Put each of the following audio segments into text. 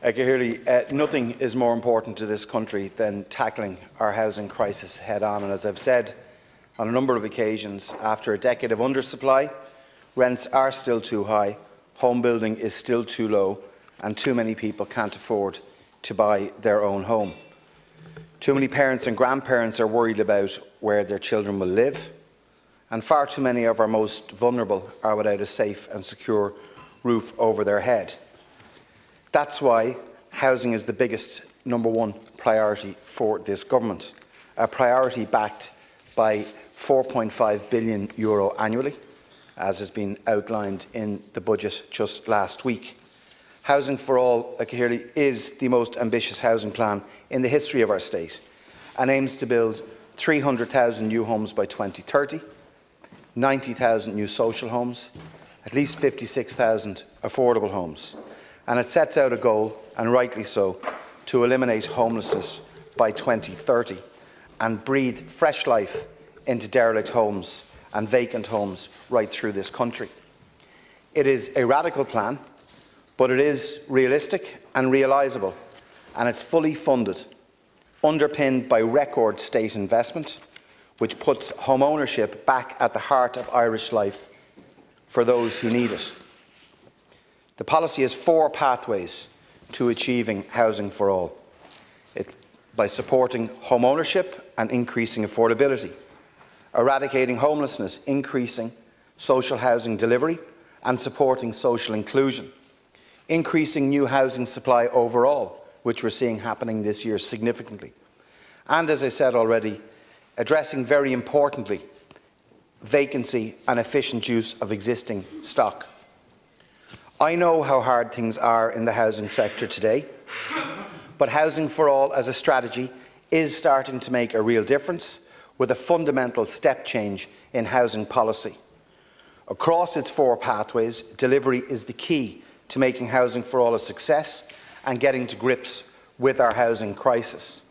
Nothing is more important to this country than tackling our housing crisis head-on. And as I've said on a number of occasions, after a decade of undersupply, rents are still too high, home building is still too low, and too many people can't afford to buy their own home. Too many parents and grandparents are worried about where their children will live, and far too many of our most vulnerable are without a safe and secure roof over their head. That's why housing is the biggest #1 priority for this government, a priority backed by €4.5 billion annually, as has been outlined in the budget just last week. Housing for All is the most ambitious housing plan in the history of our state and aims to build 300,000 new homes by 2030, 90,000 new social homes, at least 56,000 affordable homes. And it sets out a goal, and rightly so, to eliminate homelessness by 2030 and breathe fresh life into derelict homes and vacant homes right through this country. It is a radical plan, but it is realistic and realisable, and it's fully funded, underpinned by record state investment, which puts home ownership back at the heart of Irish life for those who need it. The policy has 4 pathways to achieving housing for all. By supporting home ownership and increasing affordability, eradicating homelessness, increasing social housing delivery and supporting social inclusion, increasing new housing supply overall, which we're seeing happening this year significantly, and, as I said already, addressing very importantly vacancy and efficient use of existing stock. I know how hard things are in the housing sector today, but Housing for All as a strategy is starting to make a real difference, with a fundamental step change in housing policy. Across its 4 pathways, delivery is the key to making Housing for All a success and getting to grips with our housing crisis.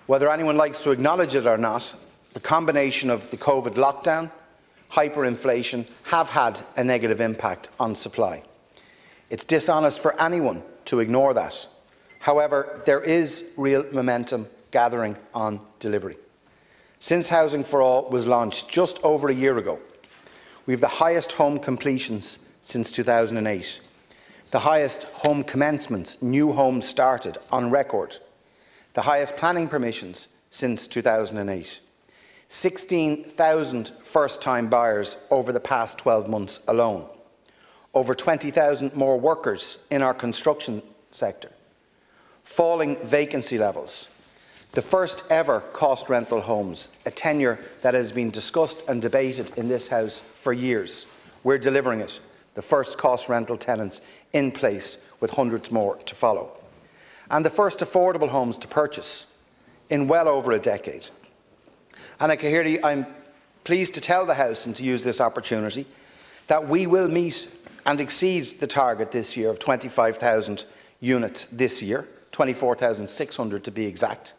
Whether anyone likes to acknowledge it or not, the combination of the COVID lockdown, hyperinflation have had a negative impact on supply. It's dishonest for anyone to ignore that. However, there is real momentum gathering on delivery. Since Housing for All was launched just over a year ago, we have the highest home completions since 2008, the highest home commencements, new homes started on record, the highest planning permissions since 2008, 16,000 first-time buyers over the past 12 months alone, over 20,000 more workers in our construction sector, falling vacancy levels, the first ever cost rental homes, a tenure that has been discussed and debated in this House for years. We're delivering it, the first cost rental tenants in place, with hundreds more to follow, and the first affordable homes to purchase in well over a decade. And I'm pleased to tell the House, and to use this opportunity, that we will meet and exceed the target this year of 25,000 units this year, 24,600 to be exact.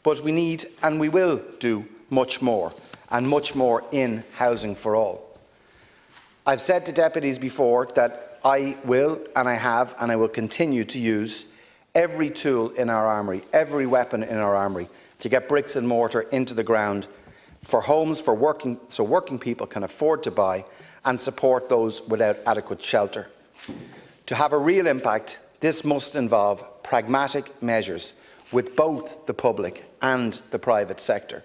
But we need and we will do much more, and much more in Housing for All. I've said to deputies before that I will, and I have, and I will continue to use every tool in our armoury, every weapon in our armoury, to get bricks and mortar into the ground for homes so working people can afford to buy and support those without adequate shelter. To have a real impact, this must involve pragmatic measures with both the public and the private sector.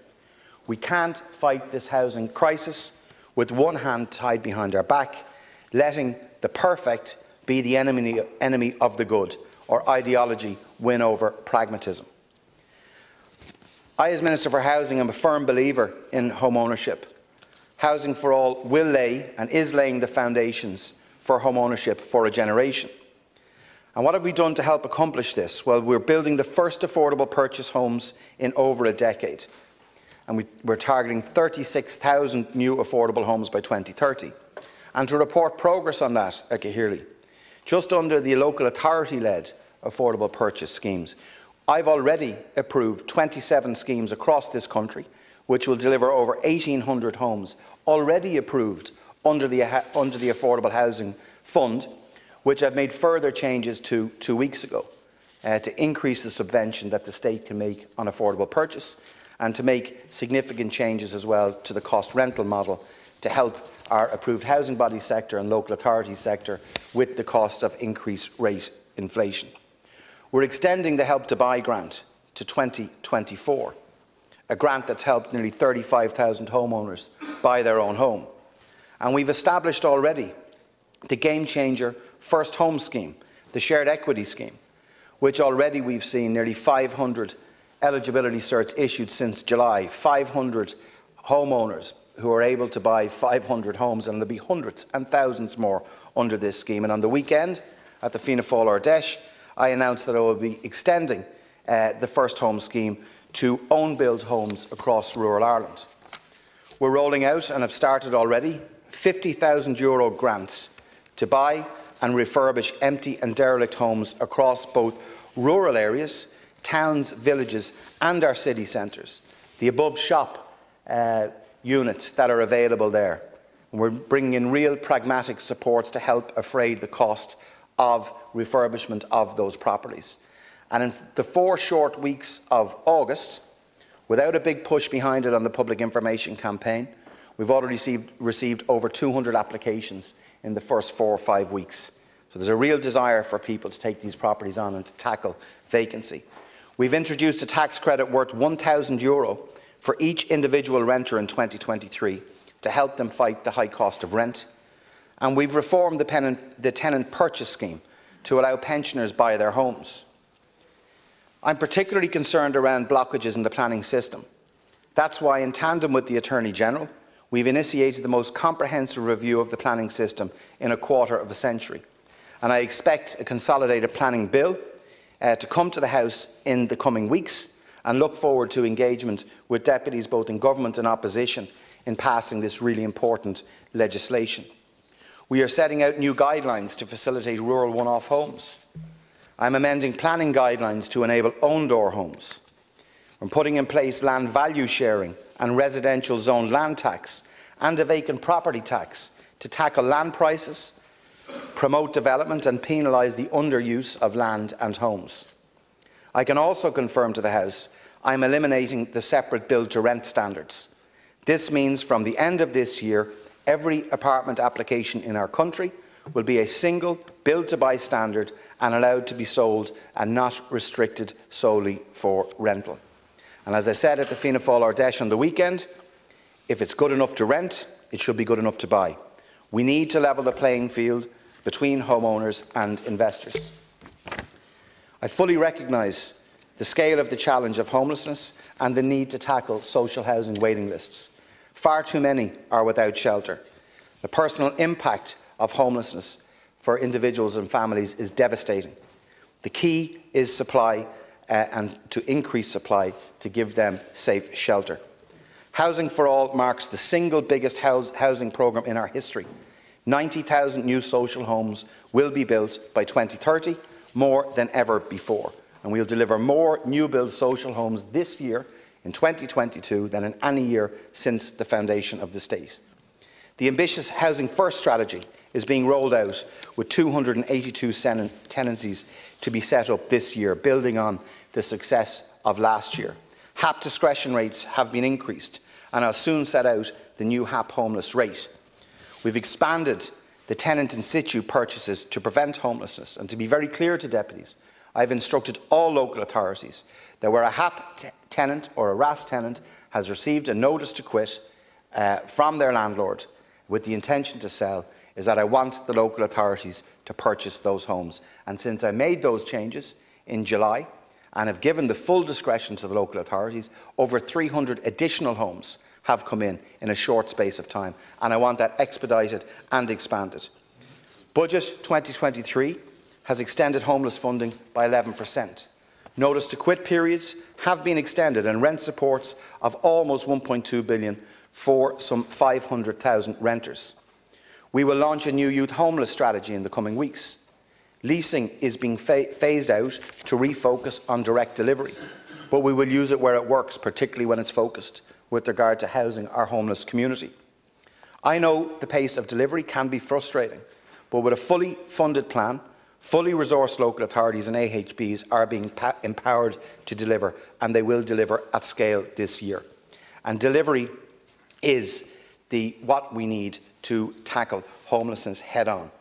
We can't fight this housing crisis with one hand tied behind our back, letting the perfect be the enemy of the good, or ideology win over pragmatism. I, as Minister for Housing, am a firm believer in home ownership. Housing for All will lay and is laying the foundations for home ownership for a generation. And what have we done to help accomplish this? Well, we're building the first affordable purchase homes in over a decade. And we're targeting 36,000 new affordable homes by 2030. And to report progress on that at Caherly, just under the local authority-led affordable purchase schemes, I've already approved 27 schemes across this country, which will deliver over 1,800 homes already approved under the Affordable Housing Fund, which I've made further changes to 2 weeks ago to increase the subvention that the state can make on affordable purchase and to make significant changes as well to the cost rental model to help our approved housing body sector and local authority sector with the cost of increased rate inflation. We're extending the Help to Buy grant to 2024, a grant that's helped nearly 35,000 homeowners buy their own home. And we've established already the game-changer First Home Scheme, the shared equity scheme, which already we've seen nearly 500 eligibility certs issued since July, 500 homeowners who are able to buy 500 homes, and there'll be hundreds and thousands more under this scheme. And on the weekend, at the Fianna Fáil Ardèche, I announced that I will be extending the First Home Scheme to own-build homes across rural Ireland. We're rolling out, and have started already, €50,000 grants to buy and refurbish empty and derelict homes across both rural areas, towns, villages and our city centres. The above shop units that are available there. And we're bringing in real pragmatic supports to help defray the cost of refurbishment of those properties. And in the 4 short weeks of August, without a big push behind it on the public information campaign, we've already received over 200 applications in the first 4 or 5 weeks. So there's a real desire for people to take these properties on and to tackle vacancy. We've introduced a tax credit worth €1,000 for each individual renter in 2023 to help them fight the high cost of rent. And we've reformed the tenant purchase scheme to allow pensioners buy their homes. I'm particularly concerned around blockages in the planning system. That's why, in tandem with the Attorney-General, we've initiated the most comprehensive review of the planning system in a quarter of a century. And I expect a consolidated planning bill to come to the House in the coming weeks, and look forward to engagement with deputies both in government and opposition in passing this really important legislation. We are setting out new guidelines to facilitate rural one-off homes. I'm amending planning guidelines to enable own-door homes. I'm putting in place land value sharing and residential zoned land tax and a vacant property tax to tackle land prices, promote development and penalise the underuse of land and homes. I can also confirm to the House I am eliminating the separate build-to-rent standards. This means from the end of this year, every apartment application in our country will be a single build-to-buy standard and allowed to be sold and not restricted solely for rental. And as I said at the Fianna Fáil Ardèche on the weekend, if it's good enough to rent, it should be good enough to buy. We need to level the playing field between homeowners and investors. I fully recognise the scale of the challenge of homelessness and the need to tackle social housing waiting lists. Far too many are without shelter. The personal impact of homelessness for individuals and families is devastating. The key is supply and to increase supply to give them safe shelter. Housing for All marks the single biggest housing programme in our history. 90,000 new social homes will be built by 2030, more than ever before. And we will deliver more new-build social homes this year, in 2022, than in any year since the foundation of the state. The ambitious Housing First strategy is being rolled out with 282 tenancies to be set up this year, building on the success of last year. HAP discretion rates have been increased, and I'll soon set out the new HAP homeless rate. We've expanded the tenant in situ purchases to prevent homelessness, and to be very clear to deputies, I've instructed all local authorities that where a HAP tenant or a RAS tenant has received a notice to quit from their landlord with the intention to sell, is that I want the local authorities to purchase those homes. And since I made those changes in July and have given the full discretion to the local authorities, over 300 additional homes have come in a short space of time, and I want that expedited and expanded. Budget 2023 has extended homeless funding by 11%. Notice to quit periods have been extended, and rent supports of almost €1.2 billion for some 500,000 renters. We will launch a new youth homeless strategy in the coming weeks. Leasing is being phased out to refocus on direct delivery, but we will use it where it works, particularly when it's focused with regard to housing our homeless community. I know the pace of delivery can be frustrating, But with a fully funded plan, fully resourced local authorities and AHBs are being empowered to deliver, and they will deliver at scale this year. And delivery is what we need to tackle homelessness head-on.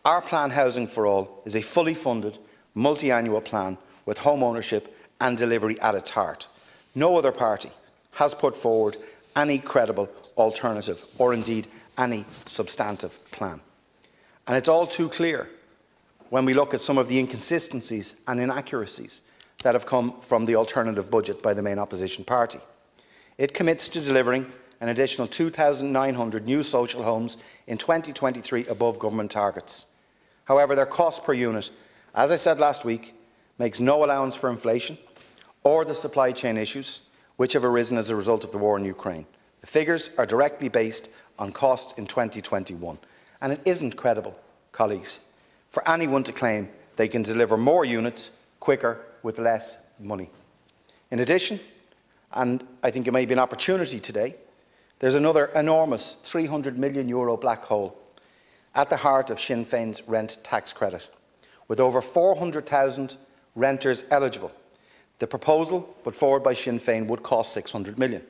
Our plan, Housing for All, is a fully funded, multi-annual plan with home ownership and delivery at its heart. No other party has put forward any credible alternative or indeed any substantive plan. And it's all too clear when we look at some of the inconsistencies and inaccuracies that have come from the alternative budget by the main opposition party. It commits to delivering an additional 2,900 new social homes in 2023 above government targets. However, their cost per unit, as I said last week, makes no allowance for inflation or the supply chain issues which have arisen as a result of the war in Ukraine. The figures are directly based on costs in 2021. And it isn't credible, colleagues, for anyone to claim they can deliver more units quicker with less money. In addition, and I think it may be an opportunity today, there's another enormous €300 million black hole at the heart of Sinn Féin's rent tax credit, with over 400,000 renters eligible. The proposal put forward by Sinn Féin would cost 600 million,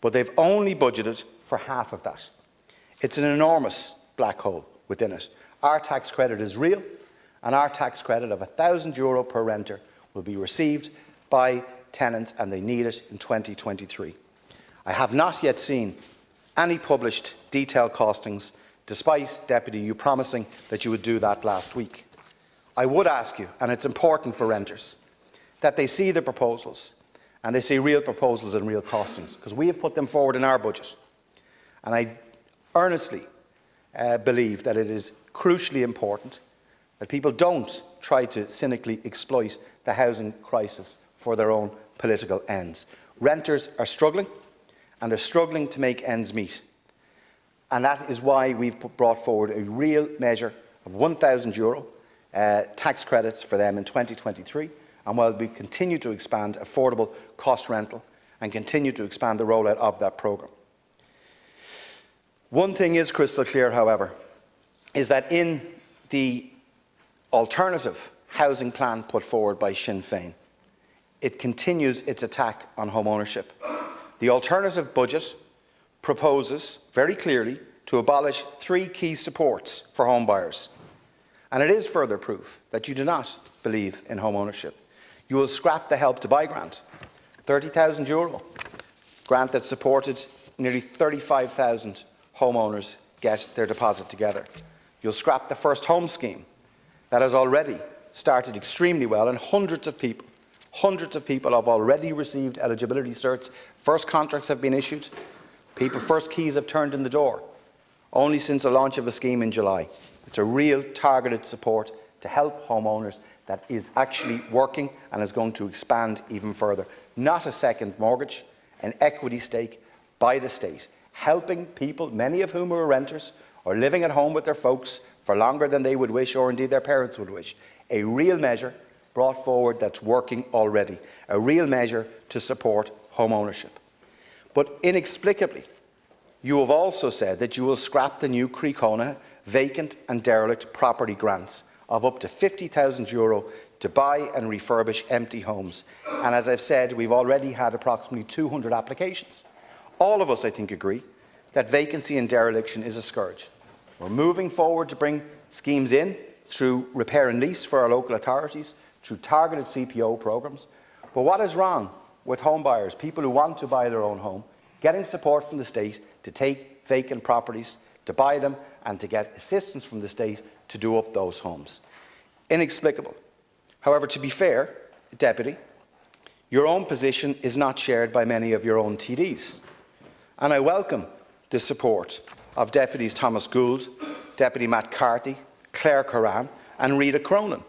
but they've only budgeted for half of that. It's an enormous black hole within it. Our tax credit is real, and our tax credit of €1,000 per renter will be received by tenants, and they need it in 2023. I have not yet seen any published detailed costings, despite, Deputy, you promising that you would do that last week. I would ask you, and it's important for renters, that they see the proposals, and they see real proposals and real costings, because we have put them forward in our budget. And I earnestly believe that it is crucially important that people don't try to cynically exploit the housing crisis for their own political ends. Renters are struggling, and they're struggling to make ends meet. And that is why we've brought forward a real measure of €1,000 tax credits for them in 2023, and while we continue to expand affordable cost rental and continue to expand the rollout of that programme. One thing is crystal clear, however, is that in the alternative housing plan put forward by Sinn Féin, it continues its attack on home ownership. The alternative budget proposes very clearly to abolish 3 key supports for home buyers. And it is further proof that you do not believe in home ownership. You will scrap the Help to Buy grant, €30,000 grant that supported nearly 35,000 homeowners get their deposit together. You'll scrap the First Home scheme that has already started extremely well, and hundreds of people have already received eligibility certs. First contracts have been issued. First keys have turned in the door, only since the launch of a scheme in July. It's a real targeted support to help homeowners that is actually working and is going to expand even further. Not a second mortgage, an equity stake by the state, helping people, many of whom are renters or living at home with their folks for longer than they would wish, or indeed their parents would wish. A real measure brought forward that's working already, a real measure to support home ownership. But inexplicably, you have also said that you will scrap the new Crecona vacant and derelict property grants of up to €50,000 to buy and refurbish empty homes. And as I've said, we've already had approximately 200 applications. All of us, I think, agree that vacancy and dereliction is a scourge. We're moving forward to bring schemes in through repair and lease for our local authorities, through targeted CPO programmes. But what is wrong with home buyers, people who want to buy their own home, getting support from the state to take vacant properties, to buy them, and to get assistance from the state to do up those homes? Inexplicable. However, to be fair, Deputy, your own position is not shared by many of your own TDs. And I welcome the support of Deputies Thomas Gould, Deputy Matt Carthy, Claire Curran and Rita Cronin,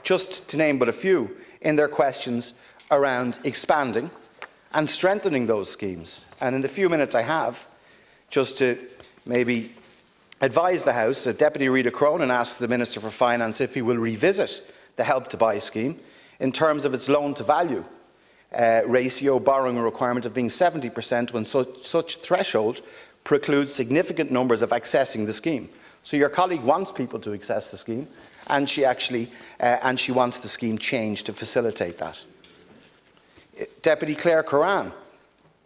just to name but a few, in their questions around expanding and strengthening those schemes. And in the few minutes I have, just to maybe advise the House, Deputy Rita Cronin asked the Minister for Finance if he will revisit the Help to Buy scheme in terms of its loan-to-value ratio, borrowing a requirement of being 70% when such threshold precludes significant numbers of accessing the scheme. So your colleague wants people to access the scheme, and she wants the scheme changed to facilitate that. Deputy Claire Curran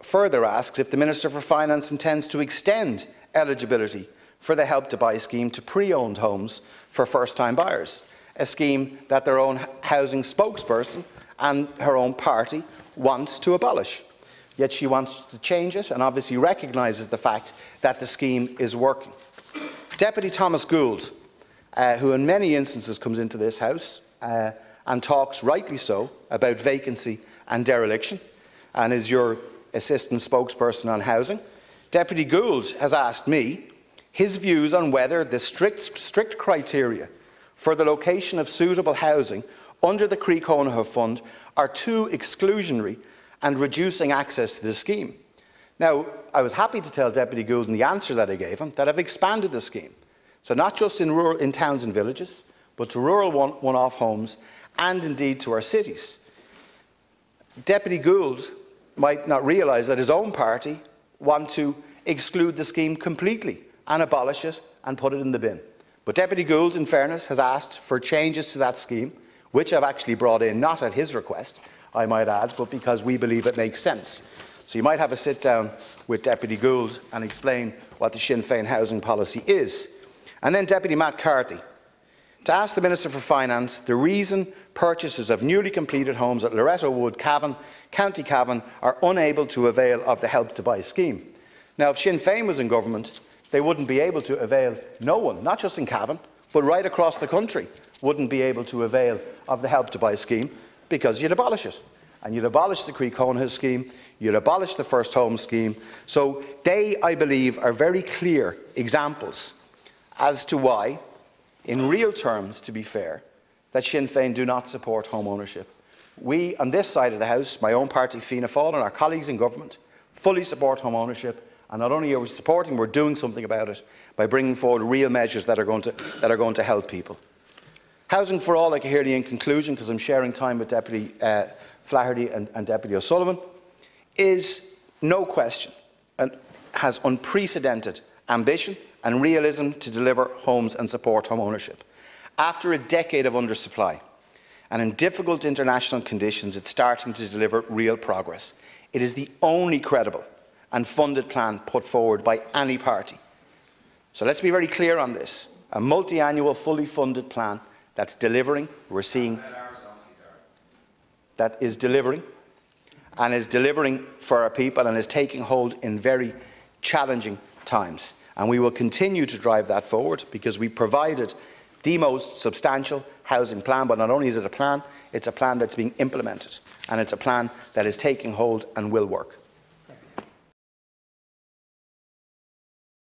further asks if the Minister for Finance intends to extend eligibility for the Help to Buy scheme to pre-owned homes for first-time buyers, a scheme that their own housing spokesperson and her own party wants to abolish. Yet she wants to change it and obviously recognises the fact that the scheme is working. Deputy Thomas Gould, who in many instances comes into this House and talks, rightly so, about vacancy and dereliction, and is your assistant spokesperson on housing, Deputy Gould has asked me his views on whether the strict criteria for the location of suitable housing under the Croí Cónaithe Fund are too exclusionary and reducing access to the scheme. Now, I was happy to tell Deputy Gould in the answer that I gave him that I've expanded the scheme. So not just in towns and villages, but to rural one-off homes and indeed to our cities. Deputy Gould might not realise that his own party want to exclude the scheme completely and abolish it and put it in the bin. But Deputy Gould, in fairness, has asked for changes to that scheme, which I've actually brought in, not at his request, I might add, but because we believe it makes sense. So you might have a sit-down with Deputy Gould and explain what the Sinn Féin housing policy is. And then Deputy Matt Carthy, to ask the Minister for Finance the reason purchasers of newly completed homes at Loretto Wood, Cavan, County Cavan, are unable to avail of the Help to Buy scheme. Now, if Sinn Féin was in government, they wouldn't be able to avail, no one, not just in Cavan, but right across the country, wouldn't be able to avail of the Help to Buy scheme because you'd abolish it. And you'd abolish the Croí Cónaithe scheme, you'd abolish the First Home scheme. So they, I believe, are very clear examples as to why, in real terms, to be fair, that Sinn Féin do not support home ownership. We, on this side of the House, my own party, Fianna Fáil, and our colleagues in government, fully support home ownership. And not only are we supporting, we're doing something about it by bringing forward real measures that are going to help people. Housing for all, I can hear in conclusion, because I'm sharing time with Deputy Flaherty and Deputy O'Sullivan, is no question and has unprecedented ambition and realism to deliver homes and support home ownership. After a decade of undersupply and in difficult international conditions, it's starting to deliver real progress. It is the only credible and funded plan put forward by any party. So let's be very clear on this. A multi-annual, fully funded plan that's delivering. We're seeing that is delivering and is delivering for our people and is taking hold in very challenging times. And we will continue to drive that forward because we provided the most substantial housing plan, but not only is it a plan, it's a plan that's being implemented and it's a plan that is taking hold and will work.